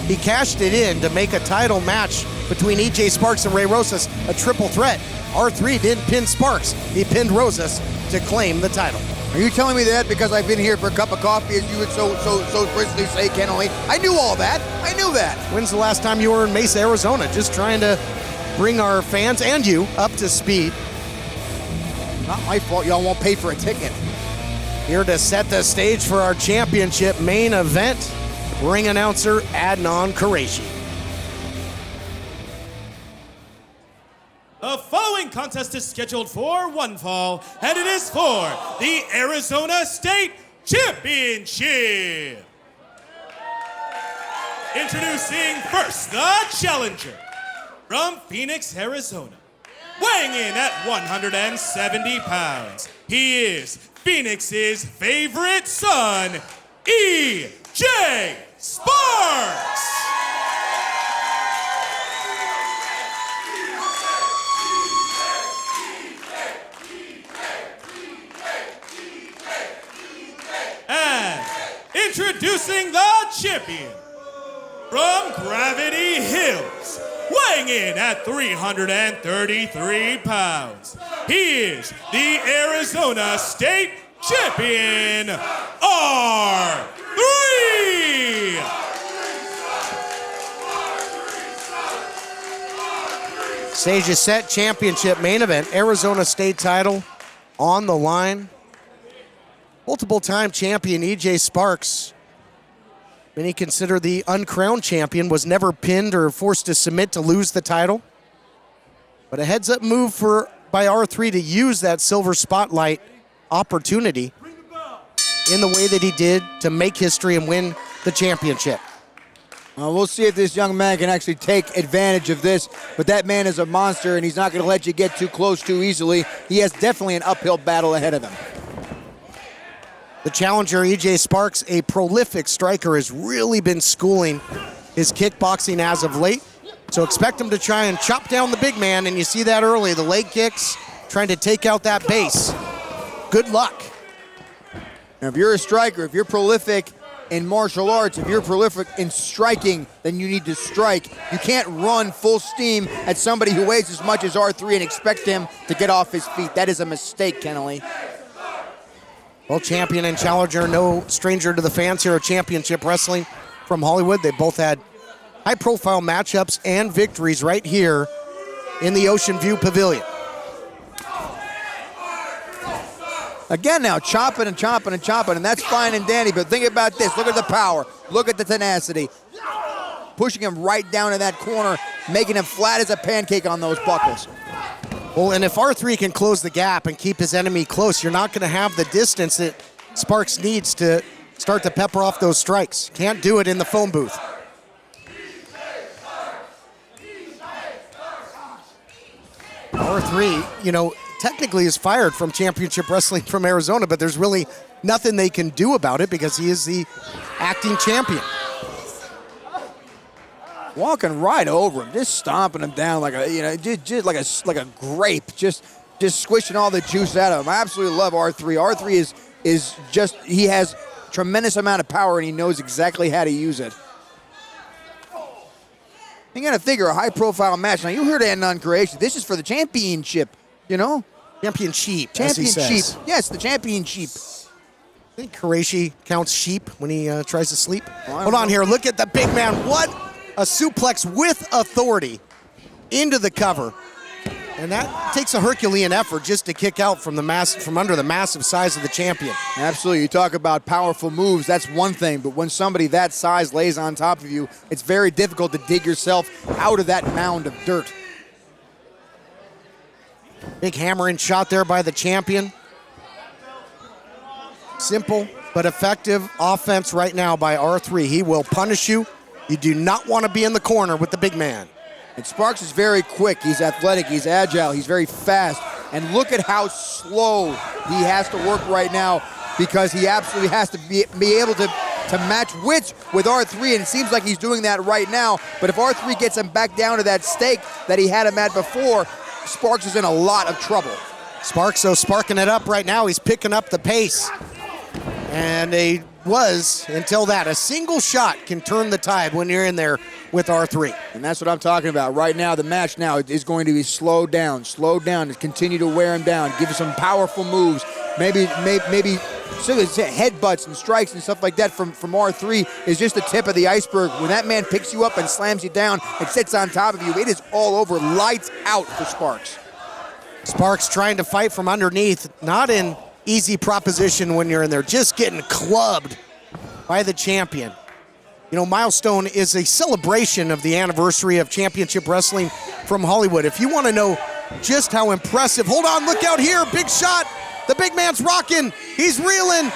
He cashed it in to make a title match between EJ Sparks and Ray Rosas a triple threat. R3 didn't pin Sparks, he pinned Rosas to claim the title. Are you telling me that because I've been here for a cup of coffee, as you would so briskly say, Kenley? I knew all that. I knew that. When's the last time you were in Mesa, Arizona? Just trying to bring our fans and you up to speed. Not my fault y'all won't pay for a ticket. Here to set the stage for our championship main event, ring announcer Adnan Qureshi. The following contest is scheduled for one fall, and it is for the Arizona State Championship. Introducing first the challenger from Phoenix, Arizona. Weighing in at 170 pounds, he is Phoenix's favorite son, EJ Sparks. And introducing the champion from Gravity Hills, weighing in at 333 pounds, he is the Arizona State Champion, R3! Stage is set, championship main event, Arizona State title on the line. Multiple-time champion EJ Sparks, many consider the uncrowned champion, was never pinned or forced to submit to lose the title. But a heads-up move by R3 to use that silver spotlight opportunity in the way that he did to make history and win the championship. We'll see if this young man can actually take advantage of this, but that man is a monster, and he's not going to let you get too close too easily. He has definitely an uphill battle ahead of him. The challenger, EJ Sparks, a prolific striker, has really been schooling his kickboxing as of late. So expect him to try and chop down the big man, and you see that early. The leg kicks, trying to take out that base. Good luck. Now, if you're a striker, if you're prolific in martial arts, if you're prolific in striking, then you need to strike. You can't run full steam at somebody who weighs as much as R3 and expect him to get off his feet. That is a mistake, Kenley. Well, champion and challenger, no stranger to the fans here at Championship Wrestling from Hollywood. They both had high-profile matchups and victories right here in the Ocean View Pavilion. Again now, chopping and chopping and chopping, and that's fine and dandy, but think about this. Look at the power. Look at the tenacity. Pushing him right down in that corner. making him flat as a pancake on those buckles. Well, and if R3 can close the gap and keep his enemy close, you're not going to have the distance that Sparks needs to start to pepper off those strikes. Can't do it in the phone booth. R3, technically is fired from Championship Wrestling from Arizona, but there's really nothing they can do about it because he is the acting champion. Walking right over him, just stomping him down like just like a grape, just squishing all the juice out of him. I absolutely love R3. R3 is just, he has tremendous amount of power and he knows exactly how to use it. You got to figure a high-profile match. Now, you heard Adnan Qureshi. This is for the championship, Championship, as he says. Yes, the championship. I think Qureshi counts sheep when he tries to sleep. Hold on here. Look at the big man. What a suplex with authority into the cover. And that takes a Herculean effort just to kick out from under the massive size of the champion. Absolutely. You talk about powerful moves, that's one thing, but when somebody that size lays on top of you, it's very difficult to dig yourself out of that mound of dirt. Big hammering shot there by the champion. Simple but effective offense right now by R3. He will punish you. You do not want to be in the corner with the big man. And Sparks is very quick, he's athletic, he's agile, he's very fast. And look at how slow he has to work right now because he absolutely has to be able to match wits with R3, and it seems like he's doing that right now. But if R3 gets him back down to that stake that he had him at before, Sparks is in a lot of trouble. Sparks, so sparking it up right now. He's picking up the pace. And he was, until that, a single shot can turn the tide when you're in there with R3. And that's what I'm talking about. Right now, the match now is going to be slowed down, to continue to wear him down, give him some powerful moves, maybe headbutts and strikes and stuff like that from R3 is just the tip of the iceberg. When that man picks you up and slams you down and sits on top of you, it is all over, lights out for Sparks. Sparks trying to fight from underneath, not in easy proposition when you're in there, just getting clubbed by the champion. Milestone is a celebration of the anniversary of Championship Wrestling from Hollywood. If you want to know just how impressive, hold on, look out here, big shot. The big man's rocking, he's reeling,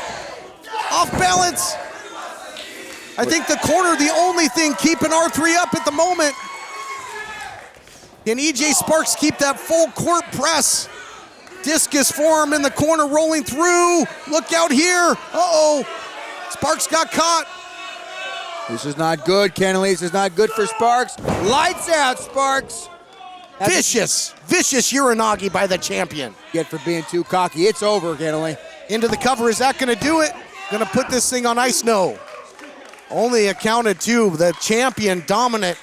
off balance. I think the corner, the only thing keeping R3 up at the moment. Can EJ Sparks keep that full court press? Discus form in the corner, rolling through. Look out here. Uh-oh. Sparks got caught. This is not good, Kennelly. This is not good for Sparks. Lights out, Sparks. Vicious Uranagi by the champion. Get for being too cocky. It's over, Kennelly. Into the cover. Is that going to do it? Going to put this thing on ice? No. Only accounted to the champion dominant.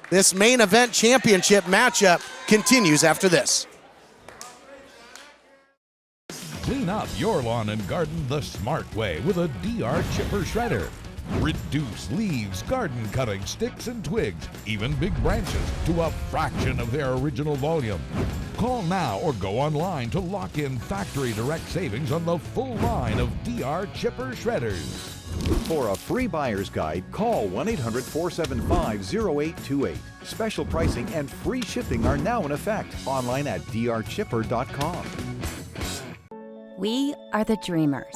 This main event championship matchup continues after this. Clean up your lawn and garden the smart way with a DR Chipper Shredder. Reduce leaves, garden cuttings, sticks and twigs, even big branches, to a fraction of their original volume. Call now or go online to lock in factory direct savings on the full line of DR Chipper Shredders. For a free buyer's guide, call 1-800-475-0828. Special pricing and free shipping are now in effect. Online at drchipper.com. We are the Dreamers.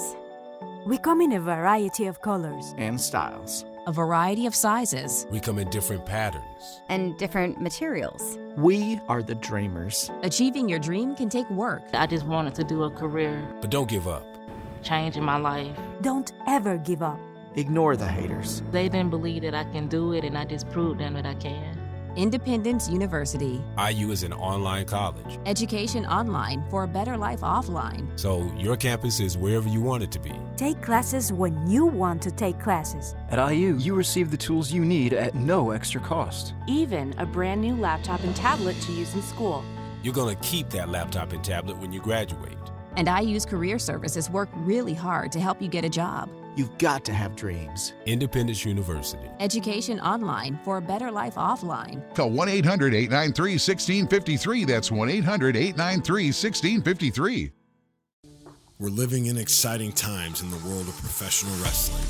We come in a variety of colors And styles. A variety of sizes. We come in different patterns. and different materials. We are the Dreamers. Achieving your dream can take work. I just wanted to do a career But don't give up. changing my life. Don't ever give up. Ignore the haters. They didn't believe that I can do it, and I just proved them that I can. Independence University. IU is an online college, Education online for a better life offline. so your campus is wherever you want it to be. Take classes when you want to take classes. At IU, you receive the tools you need at no extra cost. Even a brand new laptop and tablet to use in school. You're going to keep that laptop and tablet when you graduate. And IU's career services work really hard to help you get a job. You've got to have dreams. Independence University. Education online for a better life offline. Call 1-800-893-1653. That's 1-800-893-1653. We're living in exciting times in the world of professional wrestling.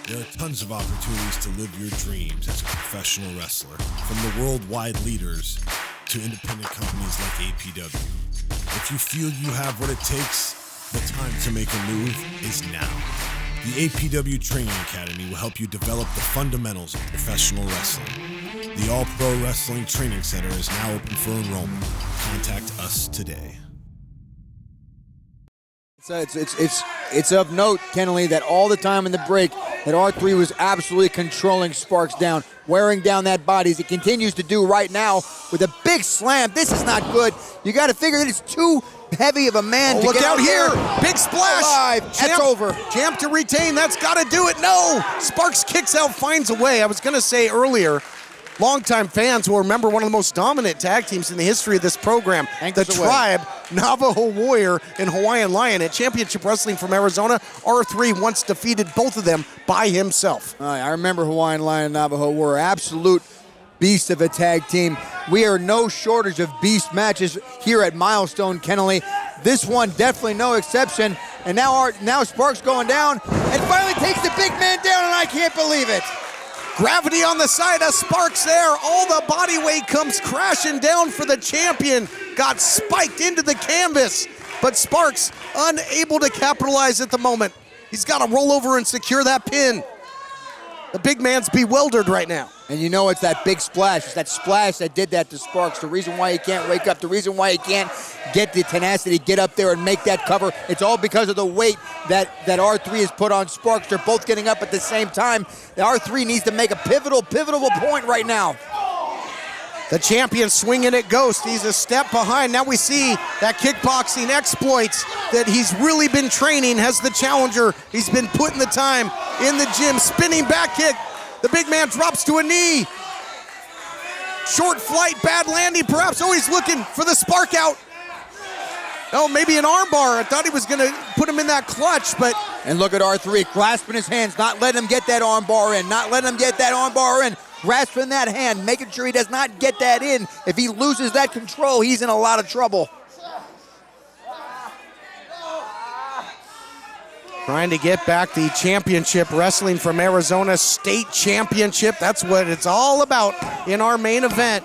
There are tons of opportunities to live your dreams as a professional wrestler, from the worldwide leaders to independent companies like APW. If you feel you have what it takes, the time to make a move is now. The APW Training Academy will help you develop the fundamentals of professional wrestling. The All Pro Wrestling Training Center is now open for enrollment. Contact us today. It's of note, Kennelly, that all the time in the break that R3 was absolutely controlling Sparks down, wearing down that body as he continues to do right now with a big slam. This is not good. You got to figure that it's too heavy of a man to look get out here. There. Big splash. Alive. That's over. Champ to retain. That's got to do it. No. Sparks kicks out, finds a way. I was going to say earlier, longtime fans will remember one of the most dominant tag teams in the history of this program. Ankles the away. Tribe, Navajo Warrior, and Hawaiian Lion. At Championship Wrestling from Arizona, R3 once defeated both of them by himself. I remember Hawaiian Lion and Navajo Warrior. Absolute beast of a tag team. We are no shortage of beast matches here at Milestone, Kennelly. This one definitely no exception. And now Sparks going down and finally takes the big man down, and I can't believe it. Gravity on the side of Sparks there. All the body weight comes crashing down for the champion. Got spiked into the canvas, but Sparks unable to capitalize at the moment. He's got to roll over and secure that pin. The big man's bewildered right now. And you know it's that big splash. It's that splash that did that to Sparks. The reason why he can't wake up, the reason why he can't get the tenacity, get up there and make that cover, it's all because of the weight that R3 has put on Sparks. They're both getting up at the same time. The R3 needs to make a pivotal point right now. The champion swinging at Ghost. He's a step behind. Now we see that kickboxing exploits that he's really been training. Has the challenger. He's been putting the time in the gym. Spinning back kick. The big man drops to a knee. Short flight, bad landing perhaps. Oh, he's looking for the spark out. Oh, maybe an armbar. I thought he was going to put him in that clutch, but... And look at R3 grasping his hands, not letting him get that armbar in, grasping that hand, making sure he does not get that in. If he loses that control, he's in a lot of trouble. Trying to get back the championship wrestling from Arizona state championship. That's what it's all about in our main event.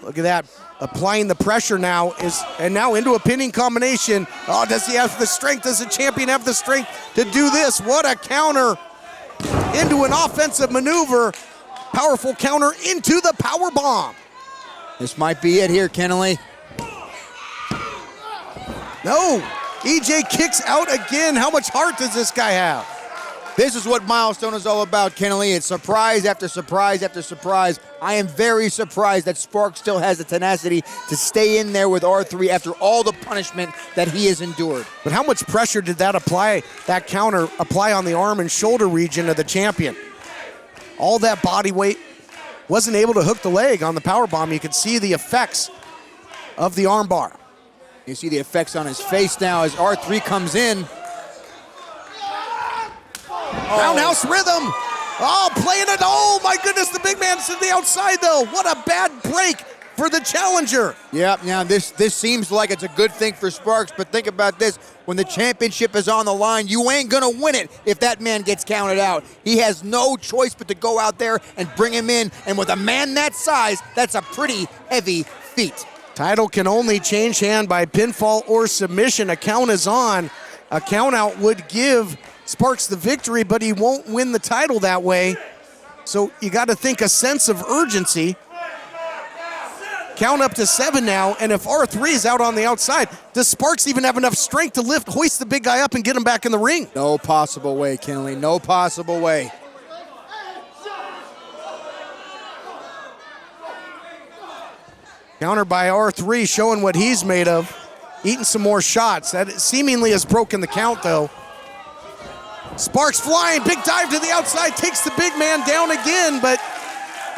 Look at that. Applying the pressure now and now into a pinning combination. Oh, does he have the strength? Does the champion have the strength to do this? What a counter into an offensive maneuver. Powerful counter into the power bomb. This might be it here, Kennelly. No, EJ kicks out again. How much heart does this guy have? This is what Milestone is all about, Kennelly. It's surprise after surprise after surprise. I am very surprised that Sparks still has the tenacity to stay in there with R3 after all the punishment that he has endured. But how much pressure did that counter apply on the arm and shoulder region of the champion? All that body weight, wasn't able to hook the leg on the powerbomb. You can see the effects of the armbar. You see the effects on his face now as R3 comes in. Roundhouse rhythm. Oh, playing it. Oh, my goodness. The big man's to the outside, though. What a bad break for the challenger. Yeah, now this seems like it's a good thing for Sparks, but think about this. When the championship is on the line, you ain't going to win it if that man gets counted out. He has no choice but to go out there and bring him in, and with a man that size, that's a pretty heavy feat. Title can only change hand by pinfall or submission. A count is on. A count out would give Sparks the victory, but he won't win the title that way. So you got to think a sense of urgency. Count up to 7 now, and if R3 is out on the outside, does Sparks even have enough strength to hoist the big guy up and get him back in the ring? No possible way, Kennelly, no possible way. Counter by R3, showing what he's made of. Eating some more shots. That seemingly has broken the count, though. Sparks flying, big dive to the outside, takes the big man down again, but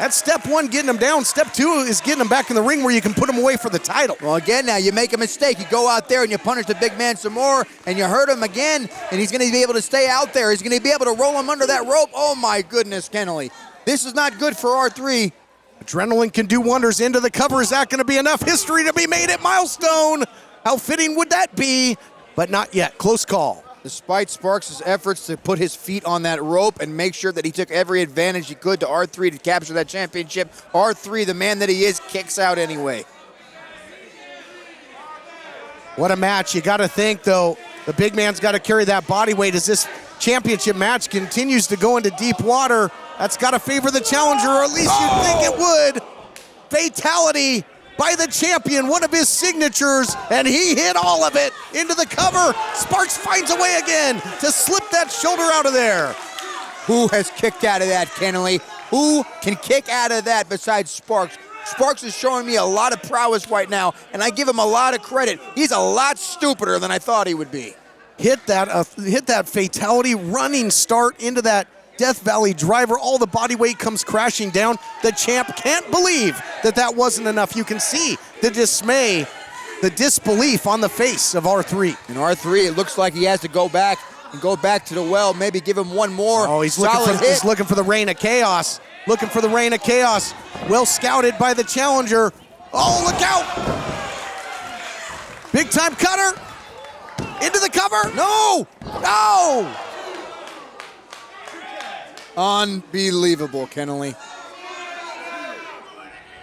that's step 1, getting him down. Step 2 is getting him back in the ring where you can put him away for the title. Well, again, now you make a mistake. You go out there and you punish the big man some more, and you hurt him again, and he's going to be able to stay out there. He's going to be able to roll him under that rope. Oh, my goodness, Kennelly. This is not good for R3. Adrenaline can do wonders. Into the cover. Is that going to be enough history to be made at Milestone? How fitting would that be? But not yet. Close call. Despite Sparks' efforts to put his feet on that rope and make sure that he took every advantage he could to R3 to capture that championship, R3, the man that he is, kicks out anyway. What a match. You got to think, though, the big man's got to carry that body weight as this championship match continues to go into deep water. That's got to favor the challenger, or at least you'd think it would. Fatality by the champion, one of his signatures, and he hit all of it into the cover. Sparks finds a way again to slip that shoulder out of there. Who has kicked out of that, Kennelly? Who can kick out of that besides Sparks? Sparks is showing me a lot of prowess right now, and I give him a lot of credit. He's a lot stupider than I thought he would be. Hit that fatality running start into that Death Valley driver. All the body weight comes crashing down. The champ can't believe that wasn't enough. You can see the dismay, the disbelief on the face of R3. And R3, it looks like he has to go back to the well, maybe give him one more. Oh, he's looking for the reign of chaos. Looking for the reign of chaos. Well scouted by the challenger. Oh, look out! Big time cutter. Into the cover. No! No! Unbelievable, Kennelly.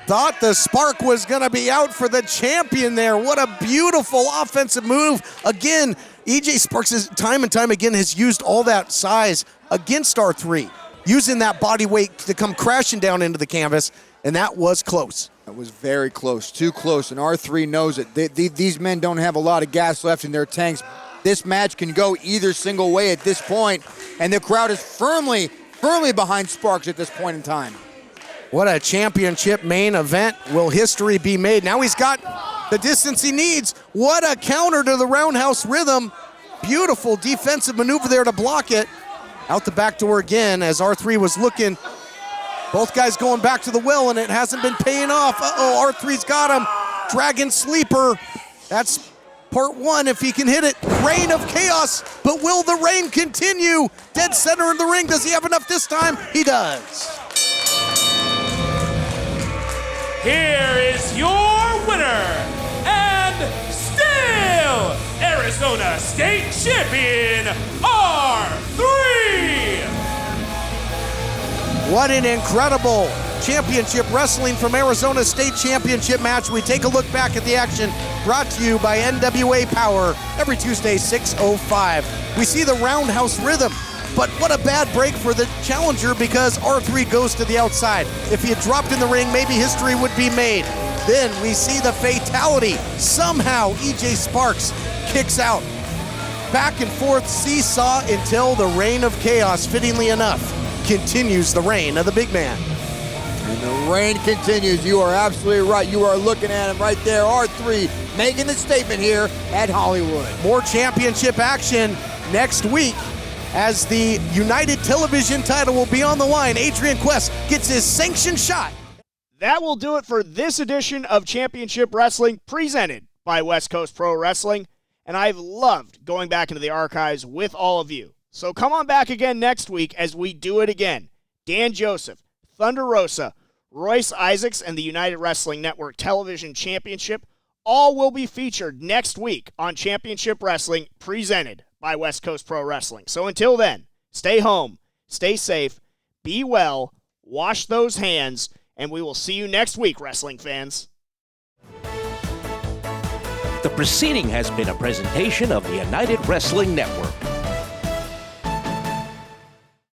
Thought the spark was going to be out for the champion there. What a beautiful offensive move. Again, EJ Sparks time and time again has used all that size against R3, using that body weight to come crashing down into the canvas, and that was close. That was very close, too close, and R3 knows it. These men don't have a lot of gas left in their tanks. This match can go either single way at this point, and the crowd is firmly behind Sparks at this point in time. What a championship main event. Will history be made? Now he's got the distance he needs. What a counter to the roundhouse rhythm. Beautiful defensive maneuver there to block it. Out the back door again as R3 was looking. Both guys going back to the well, and it hasn't been paying off. Uh-oh, R3's got him. Dragon Sleeper. That's part one if he can hit it. Reign of chaos, but will the reign continue? Dead center in the ring. Does he have enough this time? He does. Here is your winner, and still Arizona State Champion, R3! What an incredible championship wrestling from Arizona State Championship match. We take a look back at the action brought to you by NWA Power every Tuesday, 6:05. We see the roundhouse rhythm, but what a bad break for the challenger because R3 goes to the outside. If he had dropped in the ring, maybe history would be made. Then we see the fatality. Somehow EJ Sparks kicks out. Back and forth seesaw until the reign of chaos, fittingly enough, continues the reign of the big man. And the reign continues. You are absolutely right. You are looking at him right there. R3 making the statement here at Hollywood. More championship action next week as the United Television title will be on the line. Adrian Quest gets his sanctioned shot. That will do it for this edition of Championship Wrestling presented by West Coast Pro Wrestling. And I've loved going back into the archives with all of you. So come on back again next week as we do it again. Dan Joseph, Thunder Rosa, Royce Isaacs, and the United Wrestling Network Television Championship all will be featured next week on Championship Wrestling presented by West Coast Pro Wrestling. So until then, stay home, stay safe, be well, wash those hands, and we will see you next week, wrestling fans. The proceeding has been a presentation of the United Wrestling Network.